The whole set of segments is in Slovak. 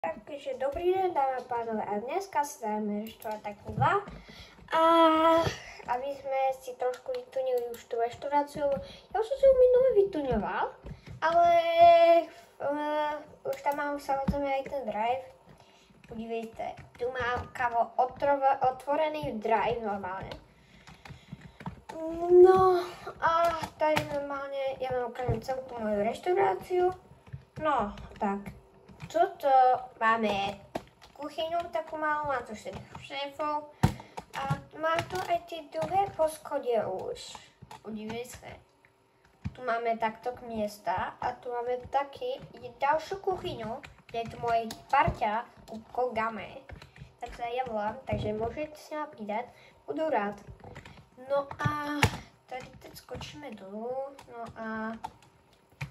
Takže dobrý den, dámy a pánové, a dneska si dáme reštaurátek 2 a my sme si trošku vytunili už tú reštauráciu. Ja už som si ju minule vytuňoval, ale už tam mám samozrejme aj ten drive. Podívejte, tu mám kávo otvorený drive normálne. No a tady normálne ja vám ukážem celú tú moju reštauráciu. No, tak. Toto máme kuchyňu takú malú, má tu 4 šéfov a má tu aj tie druhé poschodie už. Podívej sa. Tu máme takto miesta a tu máme taký ďalšiu kuchyňu, kde je tu môj parťa Kupko Game. Tak sa ja volám, takže môžete si ma pridať, budu rád. No a tady teď skočíme dolu, no a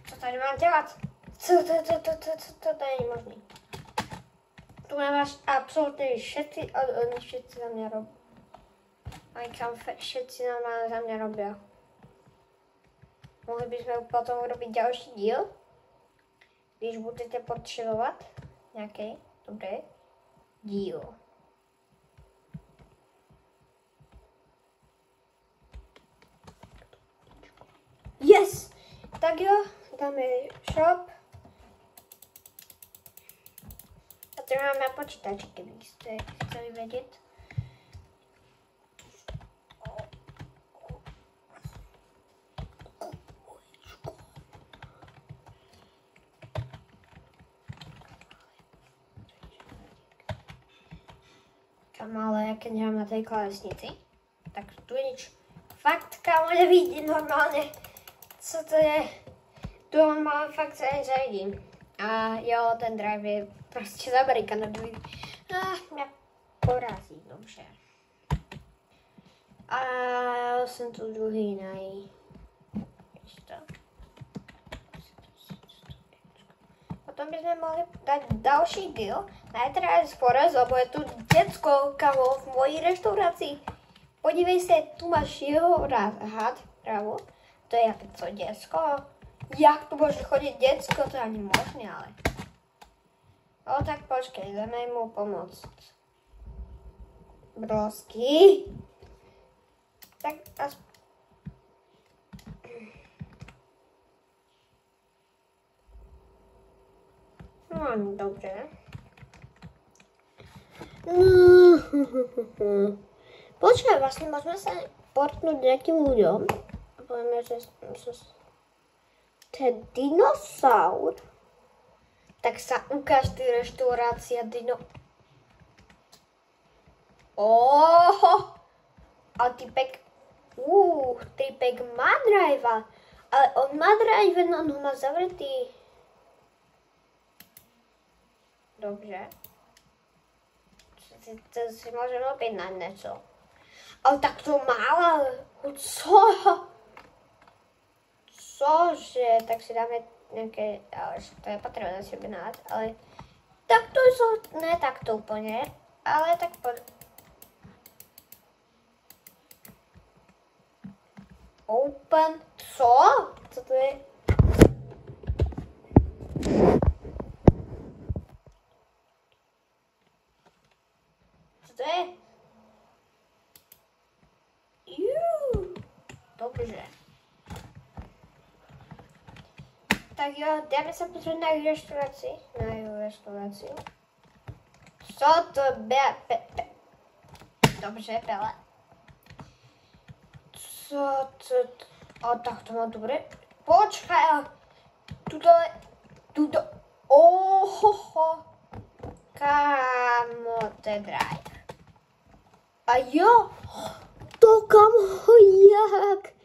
co tady mám dělat? To není možný. Tu nemáš absolútne všetci, oni všetci za mňa robia. Aj kam všetci normálne za mňa robia. Mohli by sme potom urobiť ďalší díl, když budete potrebovať nejaké dobré díl. Yes! Tak jo, dáme shop. To mám na počítači, keby ste chceli vedieť. Kam ale keď hrám na tej klávesnici, tak tu je nič. Fakt, kámo, nevidím normálne, co to je. Tu normálne fakt sa nezavidím. A jo, ten drive je prostě zabarikadovaný. Mě porazí, dobře. A jsem tu druhý Potom bychom mohli dát další díl na Eternity's Forest, lebo je tu děcko, kamo, v mojí restauraci. Podívej se, tu máš jeho had, právo. To je co, děcko? Jak tu môže chodiť decko, to je ani možné, ale... O, tak počkej, ideme mu pomôcť. Brosky. Tak No, dobre. Počkaj, vlastne môžeme sa portnúť nejakým ľuďom. A povieme, že ten dinosaur, tak sa ukáž ty reštaurácia Oho! A typek má drive, ale on má drive, no on má zavretý. Dobře. To si môžem opäť na niečo. Ale tak to málo, co? Cože, tak si dáme nejaké, ale to je potrebné si objednávať, ale takto sú, ne takto úplne, ale tak Open, co? Co to je? Co to je? Dobře. Tak jo, dáme sa pozrieť na jeho reštauráciu. Co to Dobře, Pele. Tak to má dobre. Počkaj, tuto. Ohoho. Kámo, to je drive. A jo, to kamo, jak?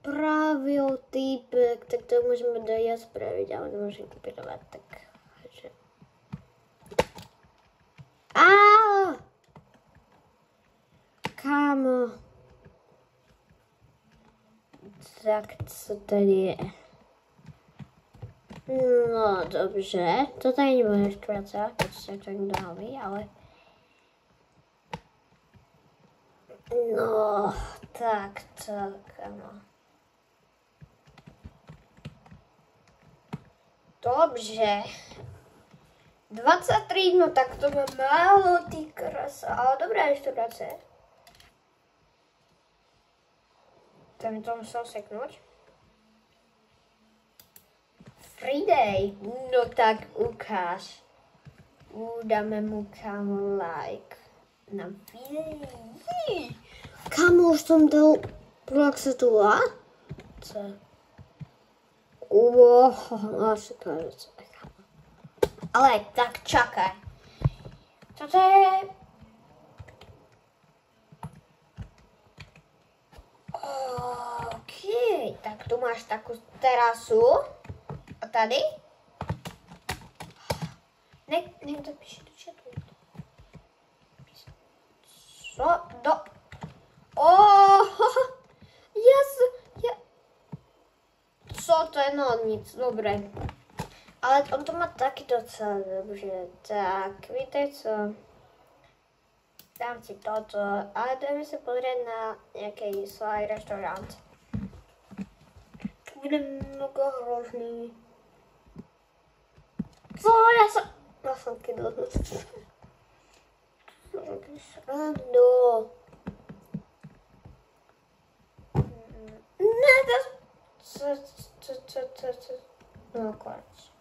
Spravil týpek, tak to môžeme dať ja spraviť, ale nemôžem kopírovať, tak... Kámo. Tak co tady je? No dobře, to tady nebude reštaurácia, keď sa to niekto hoví, ale... No, tak to, kámo. Dobře. 23, no tak to má málo, ty krasa. Ale dobrá reštaurácia. To mi to musel seknúť. Friday, no tak ukáž. Dáme mu kamo like na videu. Kamo, už som dal Proxetula. Co? Asi kažu. Ale tak čakaj. Toto je... OK, tak tu máš takú terasu. A tady? Niekto píše do chatu. Co? Co to je? No nic, dobre. Ale on to má taky docela dobře. Tak, víte co? Dám si toto, ale jdeme se podřet na nějaký svůj restaurant. To bude mnoho hrozný. Co? Já jsem kydl. Srandu. Ne, to... Co? No, konec.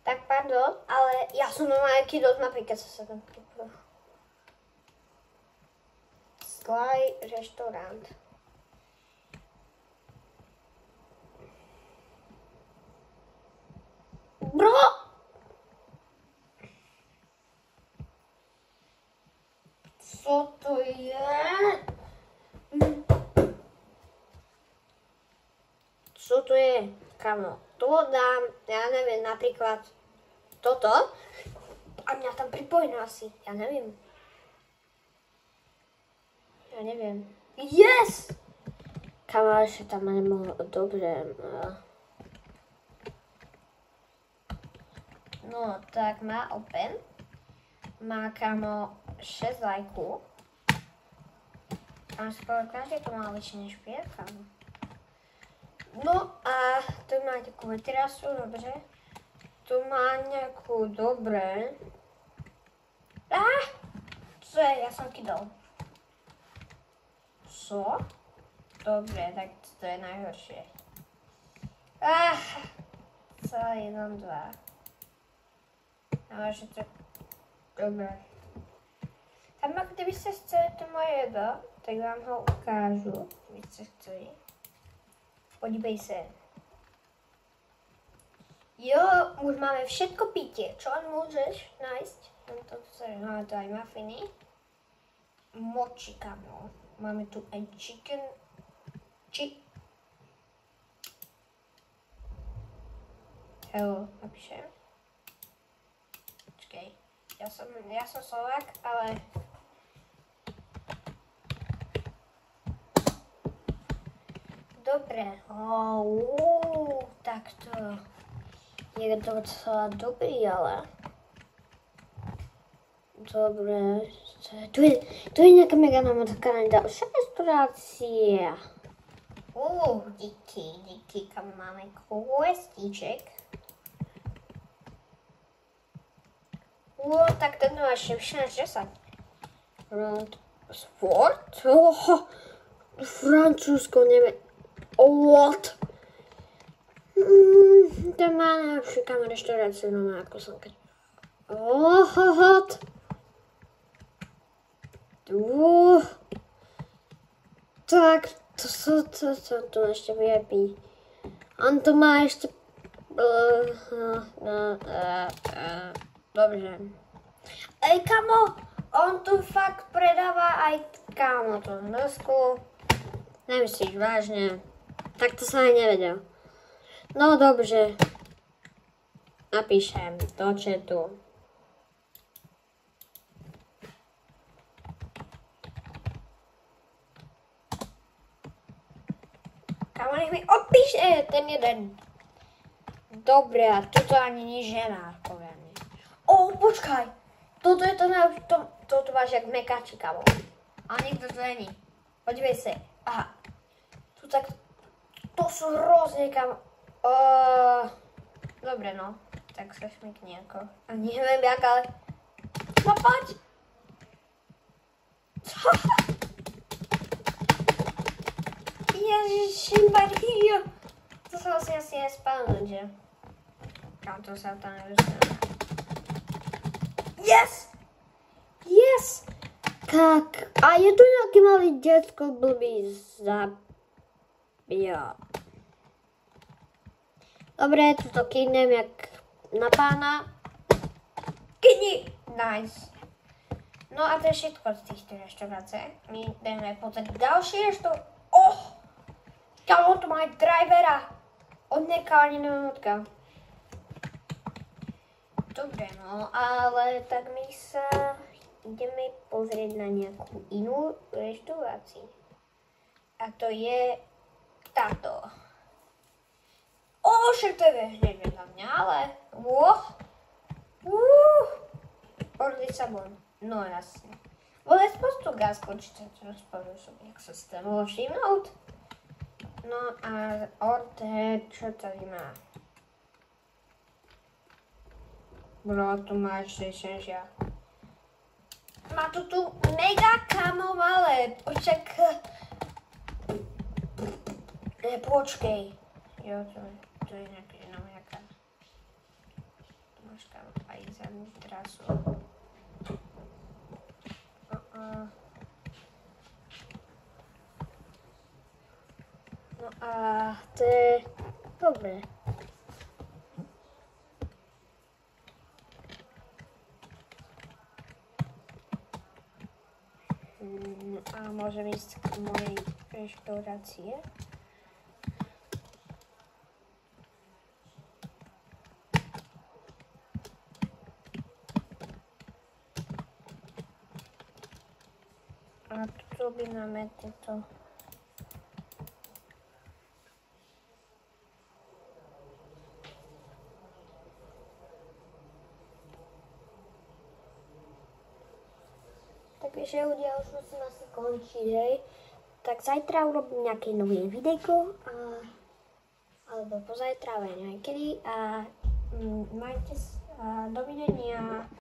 Tak pardon, ale já jsem normálně kydl na aplikace se tam kydl. Sky restaurant. Bro! Co to je? Co to je? Kamo, to dám, já nevím, například toto. A mě tam pripojeno asi, já nevím. Ja neviem. Yes! Kamo, ešte tam nemohlo dobre. No, tak má open. Má kamo 6 lajků. A skoro každý to má lepšie než 5, kamo. No a tu má takovou terasu, dobře. Tu má nějakou dobré. Co je? Já jsem kydal. Co? Dobre, tak to je najhoršie. Celé 1, 2. Ale že to... Dobre. Tam, kdybyste chceli to moje jedlo, tak vám ho ukážu. Kdybyste chceli. Podívej se. Jo, už máme všetko pitě. Čo môžeš nájsť? Máme tu aj mafiny. Moči, kamo. Máme tu aj chicken. Hello, napíšem. Počkej. Ja som Slovák, ale... Dobre. Tak to... Je docela dobrý, ale... Dobre. Tu je nejaká mega namotka na ďalšia restaurácia. Díky, kam máme kvestíček. Tak ten máš 16-10. Sport? Francúzsko, neviem. What? Ten má najlepšiu kam reštauráciu, no ako som keď... Tak, to ešte VIP. On to má ešte... Dobře. Ej, kamo, on tu fakt predáva aj kámo to v Norsku. Nemyslíš vážne? Tak to som aj nevedel. No dobře. Napíšem do chatu. Kamo, nech mi opíše ten jeden. Dobre, a toto ani nič nemá, poviem. Počkaj. Toto je to najlepšie, toto máš jak mekači, kamo. A nikto to není. Podívej se. Aha. Tu tak, to sú hrozne, kamo. Dobre, no. tak sa šmykni ako. A neviem jak, ale... No poď! Co? Ježišimaria! To sa vlastne asi aj spálnuť, že? Kam to sa tam nedostane. Yes! Yes! Tak, a je tu nejaký malý detsko blbý zabíja. Dobre, tuto kýdnem jak na pána. Kidni! Nice. No a to je všetko z týchto reštaurácií. My ideme pozrieť ďalšie reštaurácie. Kámo, tu má aj drivera. Od neka ani neviem odkiaľ. Dobre, no, ale tak my sa ideme pozrieť na nejakú inú reštauráciu. A to je táto. Však to je hneď vedľa mňa, ale... Orli Sabon. No jasne. Vole z Portugalsko, či to rozporúšam, jak sa s tým mohol všimnúť. No a Orte, čo tady má? Bro, tu má ešte šenžia. Má to tu mega kamo malé. Počak... Počkej. Jo, to je nejaká... Tu máš kam aj zadnú trasu. No a to je dobre. A môžem ísť k mojej reštaurácie. A tu robíme tieto. Takže ľudia, už musím asi končiť, hej. Tak zajtra urobím nejaké nové videjko, alebo pozajtra, neviem kedy. A majte sa, dovidenia.